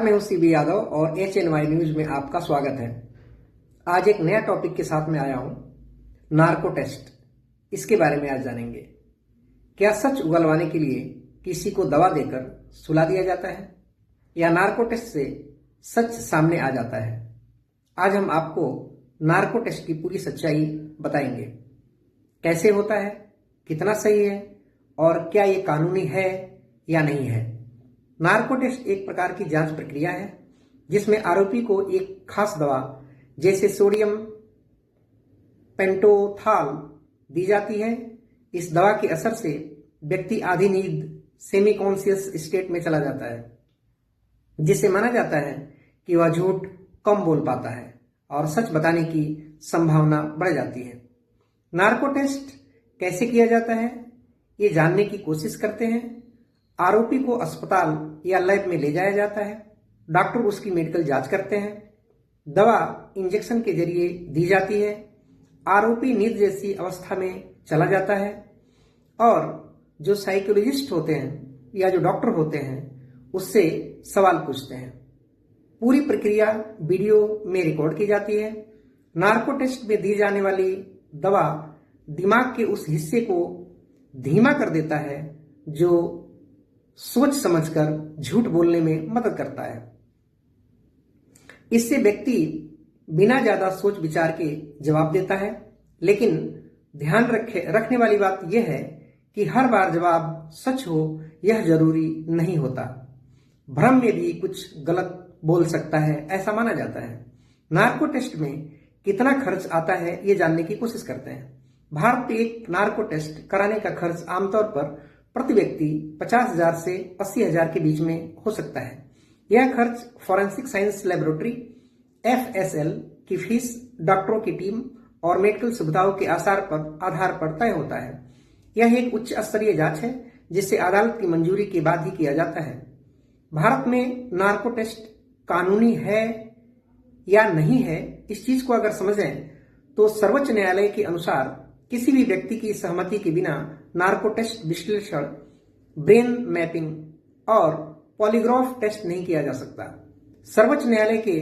मैं हूं सीबी यादव और HNY न्यूज में आपका स्वागत है। आज एक नया टॉपिक के साथ में आया हूं, नार्को टेस्ट। इसके बारे में आज जानेंगे। क्या सच उगलवाने के लिए किसी को दवा देकर सुला दिया जाता है या नार्को टेस्ट से सच सामने आ जाता है? आज हम आपको नार्को टेस्ट की पूरी सच्चाई बताएंगे। कैसे होता है, कितना सही है और क्या ये कानूनी है या नहीं है। नार्को टेस्ट एक प्रकार की जांच प्रक्रिया है जिसमें आरोपी को एक खास दवा जैसे सोडियम पेंटोथॉल दी जाती है। इस दवा के असर से व्यक्ति आधी नींद सेमी कॉन्शियस स्टेट में चला जाता है, जिससे माना जाता है कि वह झूठ कम बोल पाता है और सच बताने की संभावना बढ़ जाती है। नार्को टेस्ट कैसे किया जाता है ये जानने की कोशिश करते हैं। आरोपी को अस्पताल या लैब में ले जाया जाता है। डॉक्टर उसकी मेडिकल जांच करते हैं। दवा इंजेक्शन के जरिए दी जाती है। आरोपी नींद जैसी अवस्था में चला जाता है और जो साइकोलॉजिस्ट होते हैं या जो डॉक्टर होते हैं उससे सवाल पूछते हैं। पूरी प्रक्रिया वीडियो में रिकॉर्ड की जाती है। नार्को टेस्ट में दी जाने वाली दवा दिमाग के उस हिस्से को धीमा कर देता है जो सोच समझकर झूठ बोलने में मदद करता है। इससे व्यक्ति बिना ज्यादा सोच विचार के जवाब देता है। लेकिन ध्यान रखने वाली बात यह है कि हर बार जवाब सच हो यह जरूरी नहीं होता। भ्रम में भी कुछ गलत बोल सकता है, ऐसा माना जाता है। नार्को टेस्ट में कितना खर्च आता है ये जानने की कोशिश करते हैं। भारत में एक नार्को टेस्ट कराने का खर्च आमतौर पर प्रति व्यक्ति 50,000 से 80,000 के बीच में हो सकता है। यह खर्च फॉरेंसिक साइंस लेबोरेटरी FSL की फीस, डॉक्टरों की टीम और मेडिकल सुविधाओं के आधार पर तय होता है। यह एक उच्च स्तरीय जांच है जिसे अदालत की मंजूरी के बाद ही किया जाता है। भारत में नार्को टेस्ट कानूनी है या नहीं है, इस चीज को अगर समझें तो सर्वोच्च न्यायालय के अनुसार किसी भी व्यक्ति की सहमति के बिना नार्को टेस्ट विश्लेषण, ब्रेन मैपिंग और पॉलीग्राफ टेस्ट नहीं किया जा सकता। सर्वोच्च न्यायालय के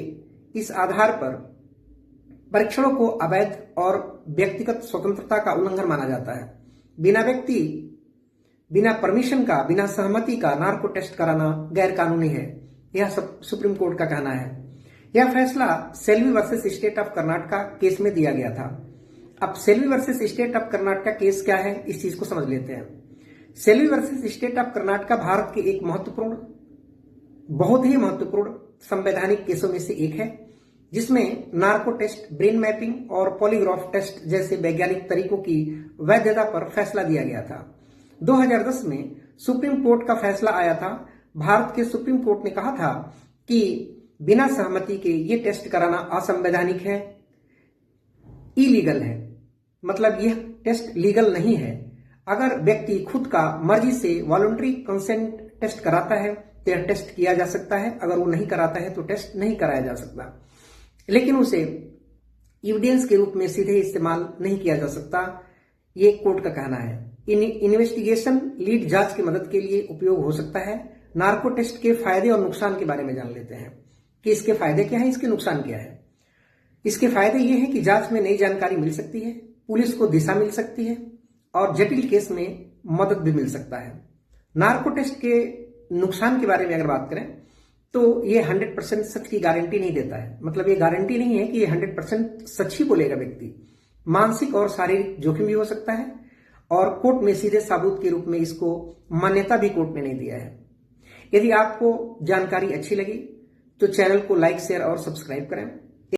इस आधार पर परीक्षणों को अवैध और व्यक्तिगत स्वतंत्रता का उल्लंघन माना जाता है। बिना परमिशन का, बिना सहमति का नार्को टेस्ट कराना गैर कानूनी है, यह सुप्रीम कोर्ट का कहना है। यह फैसला Selvi versus state of Karnataka case में दिया गया था। अब Selvi versus state of Karnataka case क्या है, इस चीज को समझ लेते हैं। Selvi versus state of Karnataka Bharat के एक बहुत ही महत्वपूर्ण संवैधानिक केसों में से एक है, जिसमें नार्को टेस्ट, ब्रेन मैपिंग और पॉलीग्राफ टेस्ट जैसे वैज्ञानिक तरीकों की वैधता पर फैसला दिया गया था। 2010 में सुप्रीम कोर्ट का फैसला आया था। भारत के सुप्रीम कोर्ट ने कहा था कि बिना सहमति के ये टेस्ट कराना असंवैधानिक है, इलीगल है। मतलब यह टेस्ट लीगल नहीं है। अगर व्यक्ति खुद का मर्जी से वॉलंटरी कंसेंट टेस्ट कराता है तो यह टेस्ट किया जा सकता है। अगर वो नहीं कराता है तो टेस्ट नहीं कराया जा सकता, लेकिन उसे एविडेंस के रूप में सीधे इस्तेमाल नहीं किया जा सकता, ये कोर्ट का कहना है। इन्वेस्टिगेशन लीड जांच की मदद के लिए उपयोग हो सकता है। नार्को टेस्ट के फायदे और नुकसान के बारे में जान लेते हैं कि इसके फायदे क्या है, इसके नुकसान क्या है। इसके फायदे ये हैं कि जांच में नई जानकारी मिल सकती है, पुलिस को दिशा मिल सकती है और जटिल केस में मदद भी मिल सकता है। नार्को टेस्ट के नुकसान के बारे में अगर बात करें तो ये 100% सच की गारंटी नहीं देता है। मतलब ये गारंटी नहीं है कि ये 100% सच ही बोलेगा व्यक्ति। मानसिक और शारीरिक जोखिम भी हो सकता है और कोर्ट में सीधे सबूत के रूप में इसको मान्यता भी कोर्ट में नहीं दिया है। यदि आपको जानकारी अच्छी लगी तो चैनल को लाइक, शेयर और सब्सक्राइब करें।